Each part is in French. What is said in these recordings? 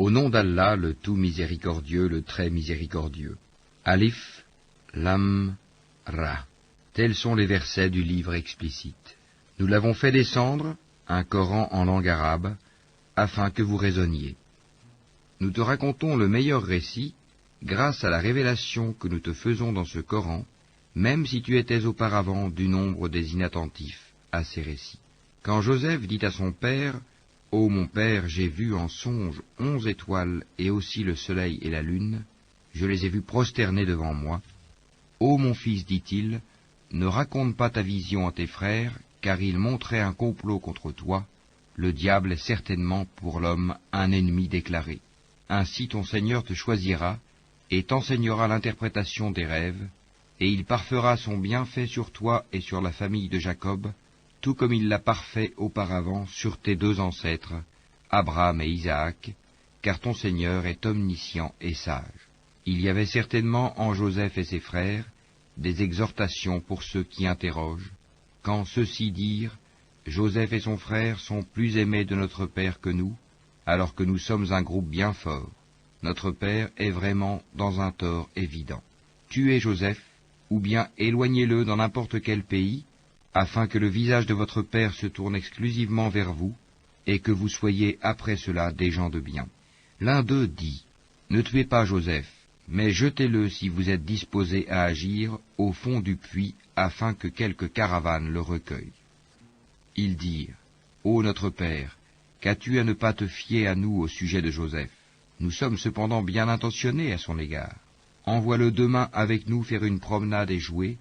Au nom d'Allah, le tout miséricordieux, le très miséricordieux. Alif, Lam, Ra. Tels sont les versets du livre explicite. Nous l'avons fait descendre, un Coran en langue arabe, afin que vous raisonniez. Nous te racontons le meilleur récit, grâce à la révélation que nous te faisons dans ce Coran, même si tu étais auparavant du nombre des inattentifs à ces récits. Quand Joseph dit à son père, « Ô mon père, j'ai vu en songe 11 étoiles et aussi le soleil et la lune, je les ai vus prosternés devant moi. Ô mon fils, dit-il, ne raconte pas ta vision à tes frères, car ils montraient un complot contre toi. Le diable est certainement pour l'homme un ennemi déclaré. Ainsi ton Seigneur te choisira et t'enseignera l'interprétation des rêves, et il parfera son bienfait sur toi et sur la famille de Jacob, tout comme il l'a parfait auparavant sur tes deux ancêtres, Abraham et Isaac, car ton Seigneur est omniscient et sage. Il y avait certainement en Joseph et ses frères des exhortations pour ceux qui interrogent, quand ceux-ci dirent, Joseph et son frère sont plus aimés de notre Père que nous, alors que nous sommes un groupe bien fort. Notre Père est vraiment dans un tort évident. Tuez Joseph, ou bien éloignez-le dans n'importe quel pays, afin que le visage de votre Père se tourne exclusivement vers vous, et que vous soyez après cela des gens de bien. L'un d'eux dit, ne tuez pas Joseph, mais jetez-le si vous êtes disposé à agir au fond du puits, afin que quelque caravane le recueille. Ils dirent, ô notre Père, qu'as-tu à ne pas te fier à nous au sujet de Joseph? Nous sommes cependant bien intentionnés à son égard. Envoie-le demain avec nous faire une promenade et jouer,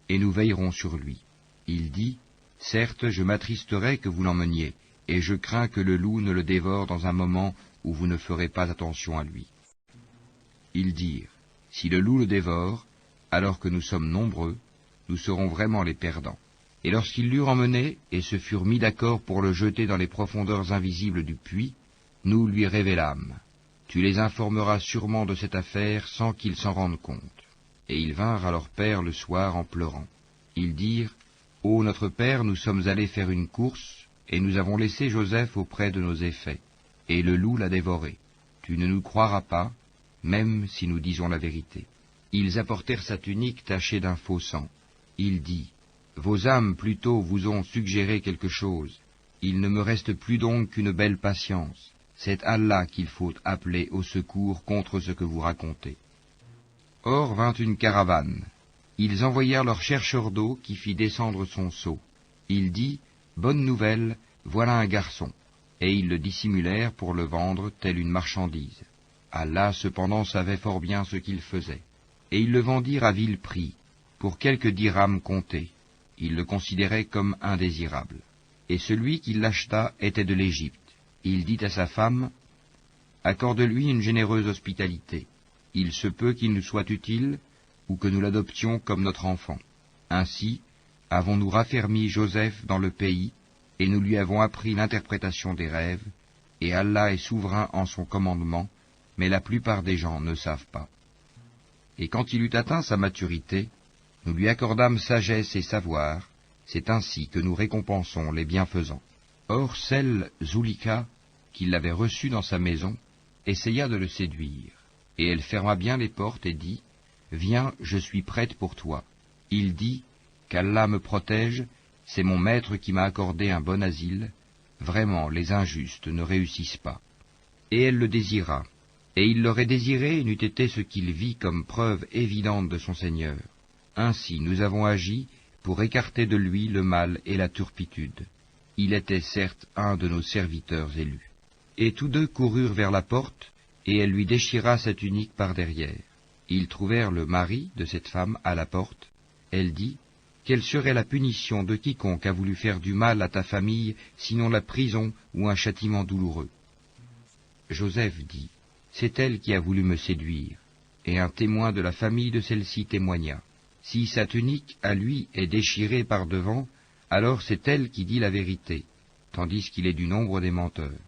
et nous veillerons sur lui. Il dit, certes, je m'attristerai que vous l'emmeniez, et je crains que le loup ne le dévore dans un moment où vous ne ferez pas attention à lui. Ils dirent, si le loup le dévore, alors que nous sommes nombreux, nous serons vraiment les perdants. Et lorsqu'ils l'eurent emmené, et se furent mis d'accord pour le jeter dans les profondeurs invisibles du puits, nous lui révélâmes. Tu les informeras sûrement de cette affaire sans qu'ils s'en rendent compte. Et ils vinrent à leur père le soir en pleurant. Ils dirent, ô notre père, nous sommes allés faire une course, et nous avons laissé Joseph auprès de nos effets, et le loup l'a dévoré. Tu ne nous croiras pas, même si nous disons la vérité. Ils apportèrent sa tunique tachée d'un faux sang. Il dit, vos âmes plutôt vous ont suggéré quelque chose. Il ne me reste plus donc qu'une belle patience. C'est Allah qu'il faut appeler au secours contre ce que vous racontez. Or vint une caravane. Ils envoyèrent leur chercheur d'eau qui fit descendre son seau. Il dit, bonne nouvelle, voilà un garçon. Et ils le dissimulèrent pour le vendre telle une marchandise. Allah cependant savait fort bien ce qu'il faisait. Et ils le vendirent à vil prix, pour quelques dirhams comptés. Ils le considéraient comme indésirable. Et celui qui l'acheta était de l'Égypte. Il dit à sa femme, accorde-lui une généreuse hospitalité. Il se peut qu'il nous soit utile, ou que nous l'adoptions comme notre enfant. Ainsi, avons-nous raffermi Joseph dans le pays, et nous lui avons appris l'interprétation des rêves, et Allah est souverain en son commandement, mais la plupart des gens ne savent pas. Et quand il eut atteint sa maturité, nous lui accordâmes sagesse et savoir, c'est ainsi que nous récompensons les bienfaisants. Or celle, Zulika, qui l'avait reçu dans sa maison, essaya de le séduire, et elle ferma bien les portes et dit, « Viens, je suis prête pour toi. » Il dit, « Qu'Allah me protège, c'est mon maître qui m'a accordé un bon asile. Vraiment, les injustes ne réussissent pas. » Et elle le désira, et il l'aurait désiré n'eût été ce qu'il vit comme preuve évidente de son Seigneur. Ainsi nous avons agi pour écarter de lui le mal et la turpitude. Il était certes un de nos serviteurs élus. Et tous deux coururent vers la porte, et elle lui déchira sa tunique par derrière. Ils trouvèrent le mari de cette femme à la porte. Elle dit, « Quelle serait la punition de quiconque a voulu faire du mal à ta famille, sinon la prison ou un châtiment douloureux ?» Joseph dit, « C'est elle qui a voulu me séduire. » Et un témoin de la famille de celle-ci témoigna. Si sa tunique, à lui, est déchirée par devant, alors c'est elle qui dit la vérité, tandis qu'il est du nombre des menteurs.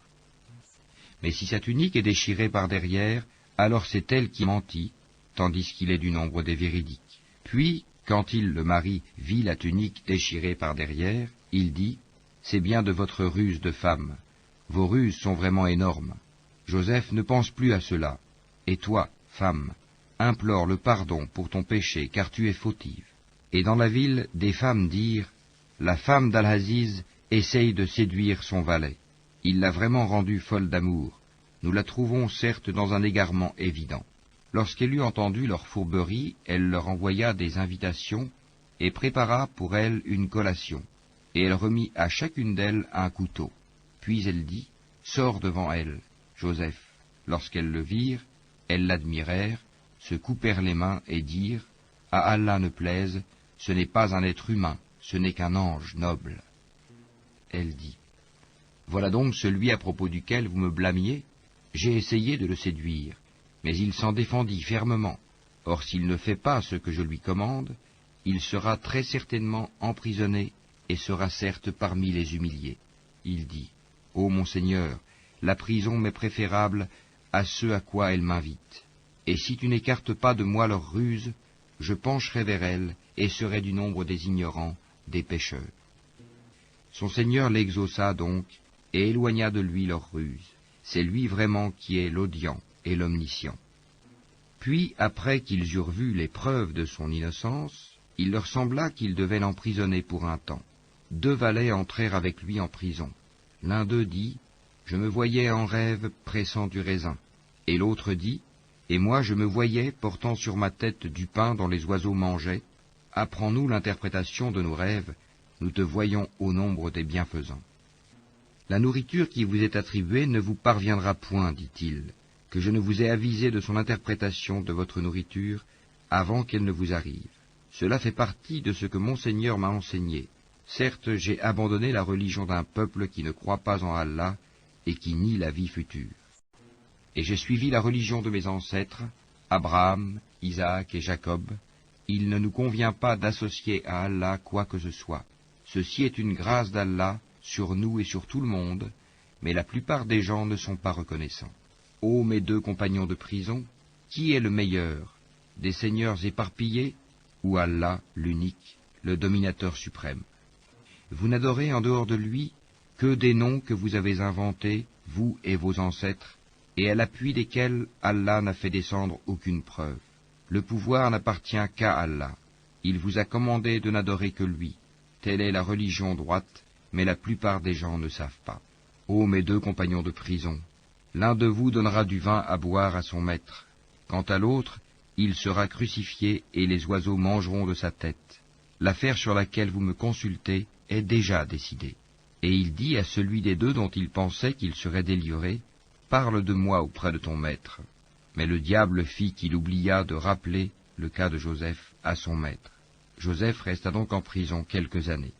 Mais si sa tunique est déchirée par derrière, alors c'est elle qui mentit, tandis qu'il est du nombre des véridiques. Puis, quand il, le mari, vit la tunique déchirée par derrière, il dit, « C'est bien de votre ruse de femme. Vos ruses sont vraiment énormes. Joseph ne pense plus à cela, et toi, femme, implore le pardon pour ton péché, car tu es fautive. Et dans la ville, des femmes dirent, la femme d'Al-Aziz essaye de séduire son valet. Il l'a vraiment rendue folle d'amour. Nous la trouvons certes dans un égarement évident. Lorsqu'elle eut entendu leur fourberie, elle leur envoya des invitations et prépara pour elles une collation. Et elle remit à chacune d'elles un couteau. Puis elle dit, sors devant elle, Joseph. Lorsqu'elles le virent, elles l'admirèrent, se coupèrent les mains et dirent, à Allah ne plaise, ce n'est pas un être humain, ce n'est qu'un ange noble. Elle dit, voilà donc celui à propos duquel vous me blâmiez. J'ai essayé de le séduire, mais il s'en défendit fermement. Or s'il ne fait pas ce que je lui commande, il sera très certainement emprisonné et sera certes parmi les humiliés. Il dit, ô mon Seigneur, la prison m'est préférable à ce à quoi elle m'invite. Et si tu n'écartes pas de moi leurs ruses, je pencherai vers elles et serai du nombre des ignorants, des pécheurs. Son Seigneur l'exauça donc et éloigna de lui leurs ruses. C'est lui vraiment qui est l'audient et l'omniscient. Puis, après qu'ils eurent vu les preuves de son innocence, il leur sembla qu'ils devaient l'emprisonner pour un temps. 2 valets entrèrent avec lui en prison. L'un d'eux dit, « Je me voyais en rêve pressant du raisin. » Et l'autre dit, « Et moi je me voyais portant sur ma tête du pain dont les oiseaux mangeaient. Apprends-nous l'interprétation de nos rêves, nous te voyons au nombre des bienfaisants. » La nourriture qui vous est attribuée ne vous parviendra point, dit-il, que je ne vous ai avisé de son interprétation de votre nourriture avant qu'elle ne vous arrive. Cela fait partie de ce que mon Seigneur m'a enseigné. Certes, j'ai abandonné la religion d'un peuple qui ne croit pas en Allah et qui nie la vie future. Et j'ai suivi la religion de mes ancêtres, Abraham, Isaac et Jacob. Il ne nous convient pas d'associer à Allah quoi que ce soit. Ceci est une grâce d'Allah sur nous et sur tout le monde, mais la plupart des gens ne sont pas reconnaissants. Ô mes 2 compagnons de prison, qui est le meilleur, des seigneurs éparpillés ou Allah, l'unique, le dominateur suprême? Vous n'adorez en dehors de lui que des noms que vous avez inventés, vous et vos ancêtres, et à l'appui desquels Allah n'a fait descendre aucune preuve. Le pouvoir n'appartient qu'à Allah. Il vous a commandé de n'adorer que lui. Telle est la religion droite, mais la plupart des gens ne savent pas. Ô mes 2 compagnons de prison, l'un de vous donnera du vin à boire à son maître. Quant à l'autre, il sera crucifié et les oiseaux mangeront de sa tête. L'affaire sur laquelle vous me consultez est déjà décidée. Et il dit à celui des 2 dont il pensait qu'il serait délivré, « Parle de moi auprès de ton maître. » Mais le diable fit qu'il oublia de rappeler le cas de Joseph à son maître. Joseph resta donc en prison quelques années.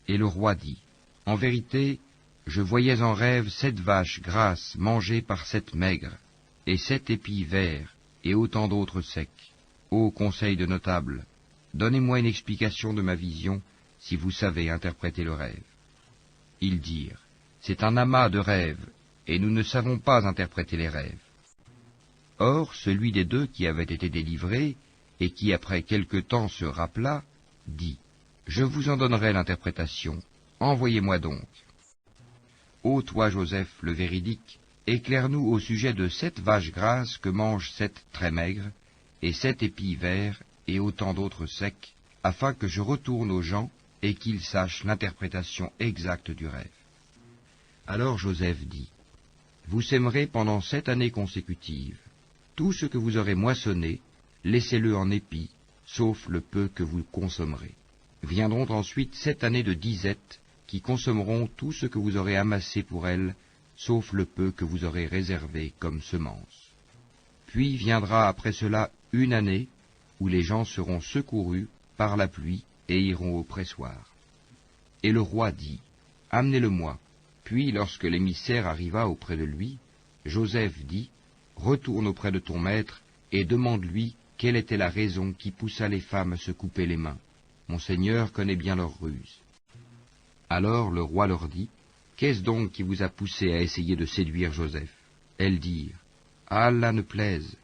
Et le roi dit, « En vérité, je voyais en rêve 7 vaches grasses mangées par 7 maigres, et 7 épis verts, et autant d'autres secs. Ô conseil de notables, donnez-moi une explication de ma vision, si vous savez interpréter le rêve. » Ils dirent, « C'est un amas de rêves, et nous ne savons pas interpréter les rêves. » Or, celui des 2 qui avait été délivré, et qui après quelque temps se rappela, dit, « Je vous en donnerai l'interprétation, envoyez-moi donc. » Ô toi, Joseph, le véridique, éclaire-nous au sujet de 7 vaches grasses que mangent 7 très maigres, et 7 épis verts, et autant d'autres secs, afin que je retourne aux gens et qu'ils sachent l'interprétation exacte du rêve. Alors Joseph dit, « Vous sèmerez pendant 7 années consécutives. Tout ce que vous aurez moissonné, laissez-le en épis, sauf le peu que vous consommerez. Viendront ensuite 7 années de disette, qui consommeront tout ce que vous aurez amassé pour elles, sauf le peu que vous aurez réservé comme semence. Puis viendra après cela 1 année, où les gens seront secourus par la pluie et iront au pressoir. » Et le roi dit, « Amenez-le-moi. » Puis, lorsque l'émissaire arriva auprès de lui, Joseph dit, « Retourne auprès de ton maître et demande-lui quelle était la raison qui poussa les femmes à se couper les mains. Mon Seigneur connaît bien leurs ruses. » Alors le roi leur dit, « Qu'est-ce donc qui vous a poussé à essayer de séduire Joseph ?» Elles dirent, « À Allah ne plaise,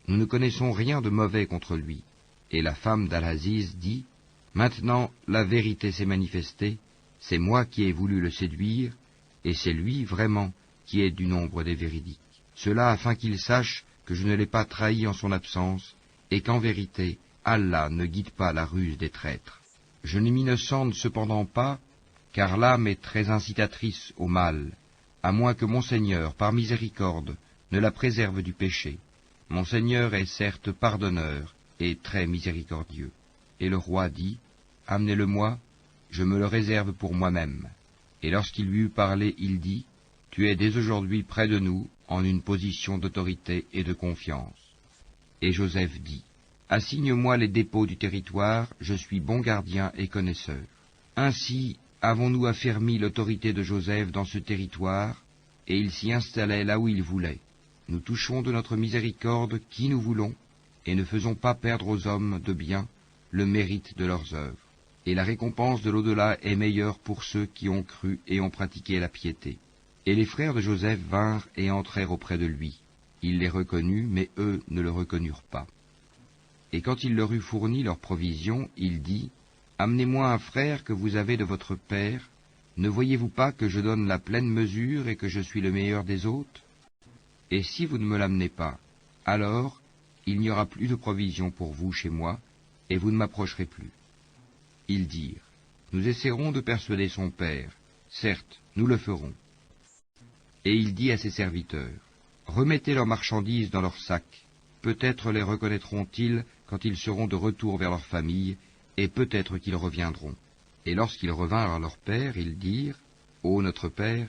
nous ne connaissons rien de mauvais contre lui. » Et la femme d'Al-Aziz dit, « Maintenant la vérité s'est manifestée, c'est moi qui ai voulu le séduire, et c'est lui vraiment qui est du nombre des véridiques. » Cela afin qu'il sache que je ne l'ai pas trahi en son absence, et qu'en vérité, Allah ne guide pas la ruse des traîtres. Je ne m'innocente cependant pas, car l'âme est très incitatrice au mal, à moins que mon Seigneur, par miséricorde, ne la préserve du péché. Mon Seigneur est certes pardonneur et très miséricordieux. Et le roi dit, « Amenez-le-moi, je me le réserve pour moi-même. » Et lorsqu'il lui eut parlé, il dit, « Tu es dès aujourd'hui près de nous, en une position d'autorité et de confiance. » Et Joseph dit, « Assigne-moi les dépôts du territoire, je suis bon gardien et connaisseur. » Ainsi avons-nous affermi l'autorité de Joseph dans ce territoire, et il s'y installait là où il voulait. Nous touchons de notre miséricorde qui nous voulons, et ne faisons pas perdre aux hommes de bien le mérite de leurs œuvres. Et la récompense de l'au-delà est meilleure pour ceux qui ont cru et ont pratiqué la piété. Et les frères de Joseph vinrent et entrèrent auprès de lui. Il les reconnut, mais eux ne le reconnurent pas. Et quand il leur eut fourni leurs provisions, il dit, « Amenez-moi un frère que vous avez de votre père. Ne voyez-vous pas que je donne la pleine mesure et que je suis le meilleur des hôtes? Et si vous ne me l'amenez pas, alors il n'y aura plus de provisions pour vous chez moi, et vous ne m'approcherez plus. » Ils dirent, « Nous essaierons de persuader son père. Certes, nous le ferons. » Et il dit à ses serviteurs, « Remettez leurs marchandises dans leurs sacs. Peut-être les reconnaîtront-ils quand ils seront de retour vers leur famille, et peut-être qu'ils reviendront. » Et lorsqu'ils revinrent à leur père, ils dirent, « Ô notre père,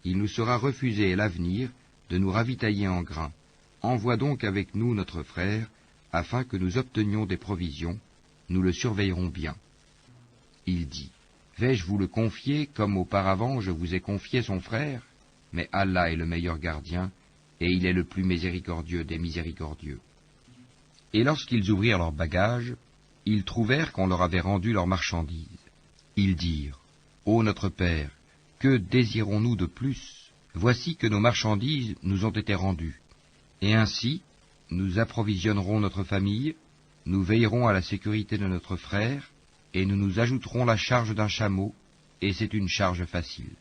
il nous sera refusé à l'avenir de nous ravitailler en grains. Envoie donc avec nous notre frère, afin que nous obtenions des provisions, nous le surveillerons bien. » Il dit, « Vais-je vous le confier comme auparavant je vous ai confié son frère? Mais Allah est le meilleur gardien, et il est le plus miséricordieux des miséricordieux. » Et lorsqu'ils ouvrirent leurs bagages, ils trouvèrent qu'on leur avait rendu leurs marchandises. Ils dirent, « Ô notre père, que désirons-nous de plus? Voici que nos marchandises nous ont été rendues. Et ainsi, nous approvisionnerons notre famille, nous veillerons à la sécurité de notre frère, et nous nous ajouterons la charge d'un chameau, et c'est une charge facile. »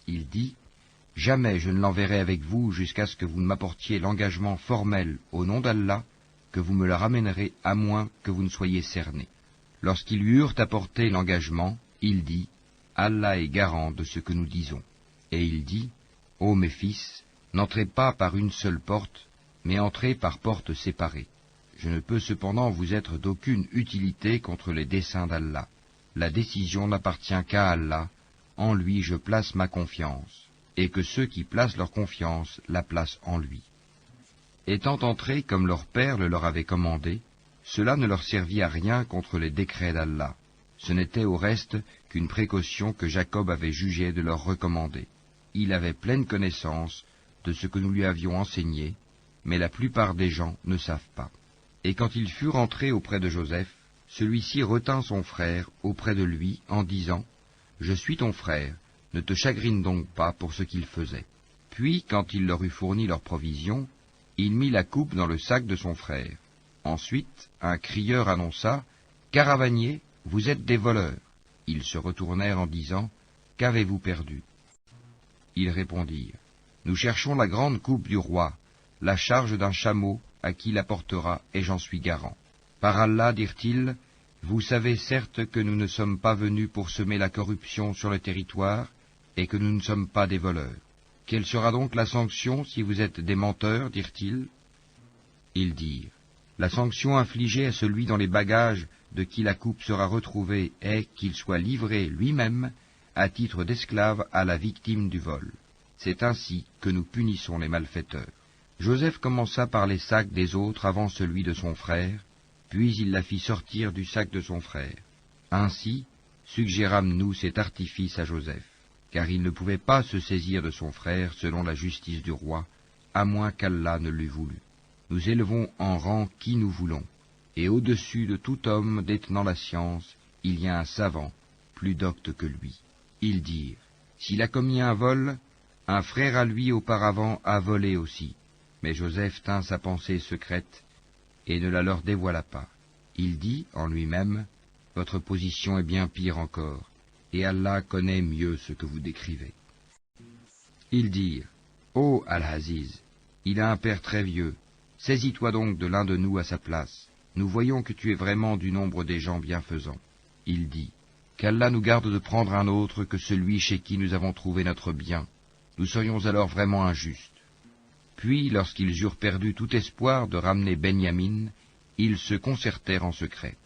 Il dit, « Jamais je ne l'enverrai avec vous jusqu'à ce que vous ne m'apportiez l'engagement formel au nom d'Allah, que vous me le ramènerez à moins que vous ne soyez cernés. » Lorsqu'ils lui eurent apporté l'engagement, il dit, « Allah est garant de ce que nous disons. » Et il dit, « Ô mes fils, n'entrez pas par une seule porte, mais entrez par portes séparées. Je ne peux cependant vous être d'aucune utilité contre les desseins d'Allah. La décision n'appartient qu'à Allah, en lui je place ma confiance, et que ceux qui placent leur confiance la placent en lui. » Étant entrés comme leur père le leur avait commandé, cela ne leur servit à rien contre les décrets d'Allah. Ce n'était au reste qu'une précaution que Jacob avait jugé de leur recommander. Il avait pleine connaissance de ce que nous lui avions enseigné, mais la plupart des gens ne savent pas. Et quand ils furent entrés auprès de Joseph, celui-ci retint son frère auprès de lui en disant, « Je suis ton frère, ne te chagrine donc pas pour ce qu'il faisait. » Puis, quand il leur eut fourni leurs provisions, il mit la coupe dans le sac de son frère. Ensuite, un crieur annonça, « Caravaniers, vous êtes des voleurs. » Ils se retournèrent en disant, « Qu'avez-vous perdu ?» Ils répondirent, « Nous cherchons la grande coupe du roi, la charge d'un chameau à qui la portera, et j'en suis garant. Par Allah, dirent-ils, vous savez certes que nous ne sommes pas venus pour semer la corruption sur le territoire, et que nous ne sommes pas des voleurs. Quelle sera donc la sanction si vous êtes des menteurs, dirent-ils? Ils dirent, la sanction infligée à celui dans les bagages de qui la coupe sera retrouvée est qu'il soit livré lui-même à titre d'esclave à la victime du vol. C'est ainsi que nous punissons les malfaiteurs. Joseph commença par les sacs des autres avant celui de son frère, puis il la fit sortir du sac de son frère. Ainsi suggérâmes-nous cet artifice à Joseph, car il ne pouvait pas se saisir de son frère selon la justice du roi, à moins qu'Allah ne l'eût voulu. Nous élevons en rang qui nous voulons, et au-dessus de tout homme détenant la science, il y a un savant, plus docte que lui. Ils dirent, s'il a commis un vol, un frère à lui auparavant a volé aussi. Mais Joseph tint sa pensée secrète et ne la leur dévoila pas. Il dit en lui-même, votre position est bien pire encore, et Allah connaît mieux ce que vous décrivez. Ils dirent, ô Al-Aziz, il a un père très vieux. Saisis-toi donc de l'un de nous à sa place. Nous voyons que tu es vraiment du nombre des gens bienfaisants. Il dit, qu'Allah nous garde de prendre un autre que celui chez qui nous avons trouvé notre bien. Nous serions alors vraiment injustes. Puis, lorsqu'ils eurent perdu tout espoir de ramener Benyamin, ils se concertèrent en secret.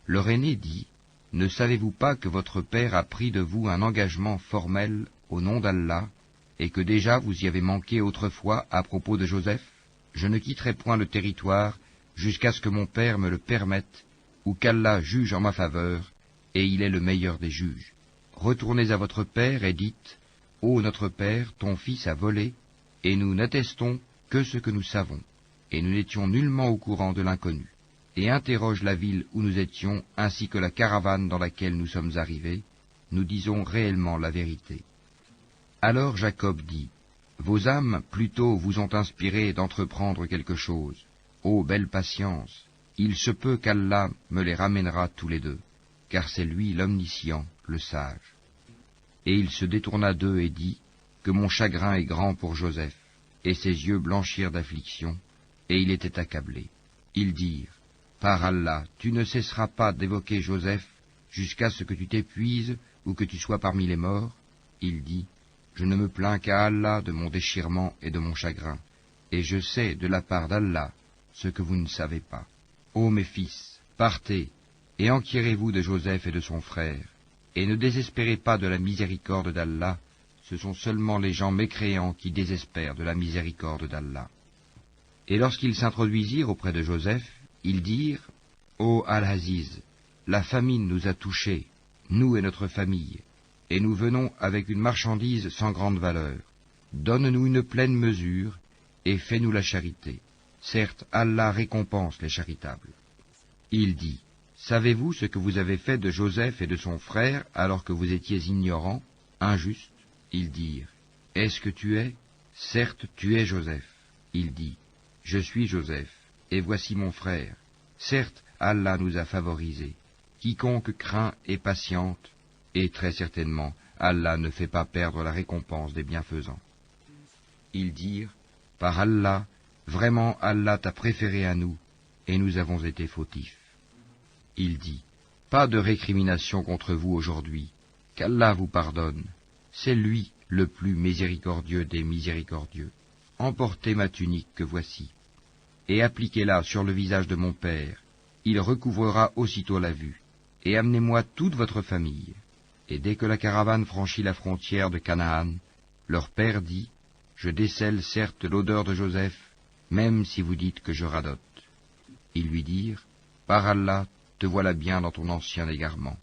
Leur aîné dit, ne savez-vous pas que votre père a pris de vous un engagement formel au nom d'Allah, et que déjà vous y avez manqué autrefois à propos de Joseph? Je ne quitterai point le territoire jusqu'à ce que mon père me le permette, ou qu'Allah juge en ma faveur, et il est le meilleur des juges. Retournez à votre père et dites, ô notre père, ton fils a volé, et nous n'attestons que ce que nous savons, et nous n'étions nullement au courant de l'inconnu. Et interroge la ville où nous étions, ainsi que la caravane dans laquelle nous sommes arrivés, nous disons réellement la vérité. Alors Jacob dit, vos âmes plutôt vous ont inspiré d'entreprendre quelque chose. Ô belle patience, il se peut qu'Allah me les ramènera tous les deux, car c'est lui l'omniscient, le sage. Et il se détourna d'eux et dit, que mon chagrin est grand pour Joseph, et ses yeux blanchirent d'affliction, et il était accablé. Ils dirent, par Allah, tu ne cesseras pas d'évoquer Joseph jusqu'à ce que tu t'épuises ou que tu sois parmi les morts. Il dit, je ne me plains qu'à Allah de mon déchirement et de mon chagrin, et je sais de la part d'Allah ce que vous ne savez pas. Ô mes fils, partez, et enquirez-vous de Joseph et de son frère, et ne désespérez pas de la miséricorde d'Allah, ce sont seulement les gens mécréants qui désespèrent de la miséricorde d'Allah. Et lorsqu'ils s'introduisirent auprès de Joseph, ils dirent, ô Al-Aziz, la famine nous a touchés, nous et notre famille, et nous venons avec une marchandise sans grande valeur. Donne-nous une pleine mesure, et fais-nous la charité. Certes, Allah récompense les charitables. Il dit, savez-vous ce que vous avez fait de Joseph et de son frère alors que vous étiez ignorants, injustes? Ils dirent, est-ce que tu es? Certes, tu es Joseph. Il dit, je suis Joseph, et voici mon frère. Certes, Allah nous a favorisés. Quiconque craint et patiente, et très certainement, Allah ne fait pas perdre la récompense des bienfaisants. Ils dirent, par Allah, vraiment Allah t'a préféré à nous, et nous avons été fautifs. Il dit, pas de récrimination contre vous aujourd'hui, qu'Allah vous pardonne. C'est lui le plus miséricordieux des miséricordieux. Emportez ma tunique que voici, et appliquez-la sur le visage de mon père. Il recouvrera aussitôt la vue, et amenez-moi toute votre famille. Et dès que la caravane franchit la frontière de Canaan, leur père dit, je décèle certes l'odeur de Joseph, même si vous dites que je radote. Ils lui dirent, par Allah, te voilà bien dans ton ancien égarement.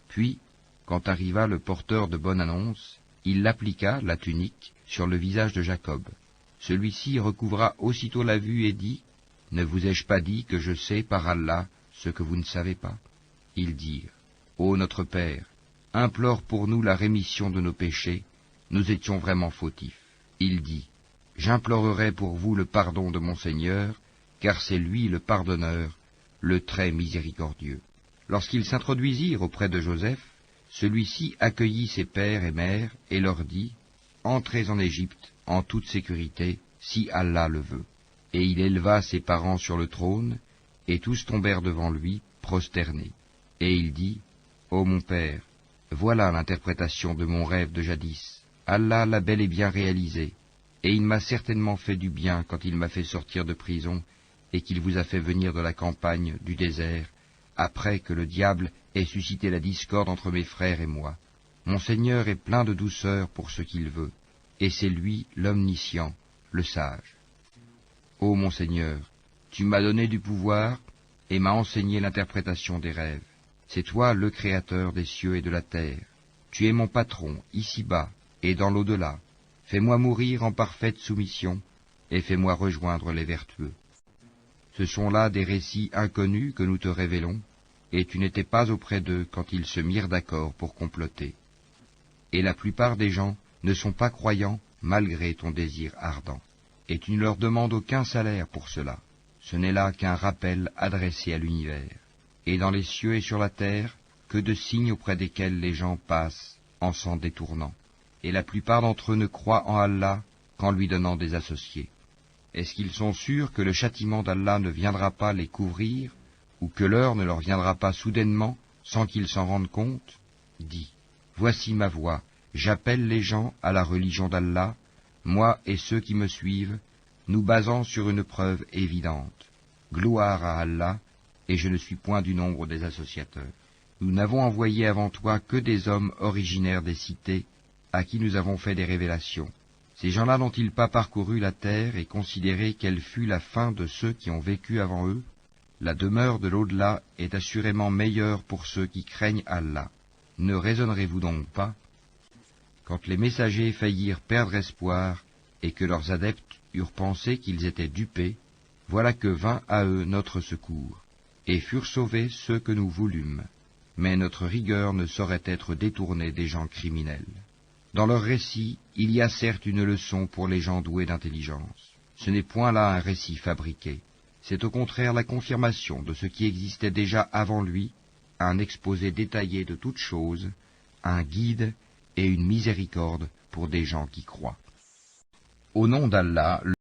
Puis, quand arriva le porteur de bonne annonce, il l'appliqua, la tunique, sur le visage de Jacob. Celui-ci recouvra aussitôt la vue et dit, ne vous ai-je pas dit que je sais par Allah ce que vous ne savez pas? Ils dirent, ô notre Père, implore pour nous la rémission de nos péchés, nous étions vraiment fautifs. Il dit, j'implorerai pour vous le pardon de mon Seigneur, car c'est lui le pardonneur, le très miséricordieux. Lorsqu'ils s'introduisirent auprès de Joseph, celui-ci accueillit ses pères et mères et leur dit, entrez en Égypte en toute sécurité, si Allah le veut. Et il éleva ses parents sur le trône, et tous tombèrent devant lui, prosternés. Et il dit, ô mon père, voilà l'interprétation de mon rêve de jadis. Allah l'a bel et bien réalisé, et il m'a certainement fait du bien quand il m'a fait sortir de prison, et qu'il vous a fait venir de la campagne, du désert, après que le diable ait suscité la discorde entre mes frères et moi. Mon Seigneur est plein de douceur pour ce qu'il veut, et c'est lui l'omniscient, le sage. Ô mon Seigneur, tu m'as donné du pouvoir et m'as enseigné l'interprétation des rêves. C'est toi le Créateur des cieux et de la terre. Tu es mon patron, ici-bas et dans l'au-delà. Fais-moi mourir en parfaite soumission, et fais-moi rejoindre les vertueux. Ce sont là des récits inconnus que nous te révélons, et tu n'étais pas auprès d'eux quand ils se mirent d'accord pour comploter. Et la plupart des gens ne sont pas croyants malgré ton désir ardent. Et tu ne leur demandes aucun salaire pour cela. Ce n'est là qu'un rappel adressé à l'univers. Et dans les cieux et sur la terre, que de signes auprès desquels les gens passent en s'en détournant. Et la plupart d'entre eux ne croient en Allah qu'en lui donnant des associés. Est-ce qu'ils sont sûrs que le châtiment d'Allah ne viendra pas les couvrir, ou que l'heure ne leur viendra pas soudainement, sans qu'ils s'en rendent compte? Dis, voici ma voix, j'appelle les gens à la religion d'Allah, moi et ceux qui me suivent, nous basant sur une preuve évidente. Gloire à Allah, et je ne suis point du nombre des associateurs. Nous n'avons envoyé avant toi que des hommes originaires des cités, à qui nous avons fait des révélations. Ces gens-là n'ont-ils pas parcouru la terre et considéré quelle fut la fin de ceux qui ont vécu avant eux? La demeure de l'au-delà est assurément meilleure pour ceux qui craignent Allah. Ne raisonnerez-vous donc pas? Quand les messagers faillirent perdre espoir et que leurs adeptes eurent pensé qu'ils étaient dupés, voilà que vint à eux notre secours, et furent sauvés ceux que nous voulûmes. Mais notre rigueur ne saurait être détournée des gens criminels. Dans leur récit, il y a certes une leçon pour les gens doués d'intelligence. Ce n'est point là un récit fabriqué, c'est au contraire la confirmation de ce qui existait déjà avant lui, un exposé détaillé de toutes choses, un guide et une miséricorde pour des gens qui croient. Au nom d'Allah,